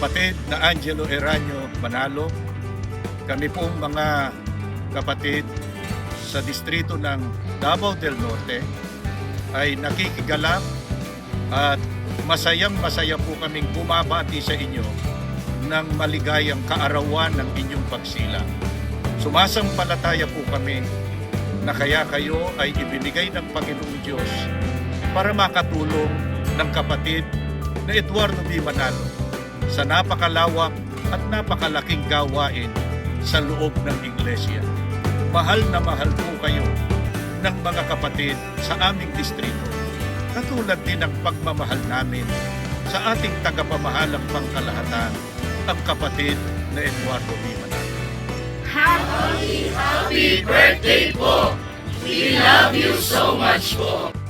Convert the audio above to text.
kapatid na Angelo Eranio Manalo, kami pong mga kapatid sa distrito ng Davao del Norte ay nakikigalak at masayang-masaya po kaming bumabati sa inyo ng maligayang kaarawan ng inyong pagsilang. Sumasampalataya po kami na kaya kayo ay ibinigay ng Panginoong Diyos para makatulong ng kapatid na Eduardo B. Manalo sa napakalawak at napakalaking gawain sa loob ng iglesia. Mahal na mahal po kayo ng mga kapatid sa aming distrito, katulad din ng pagmamahal namin sa ating tagapamahalang pangkalahatan, ang kapatid na Eduardo B. Manalo. Happy birthday po! We love you so much po!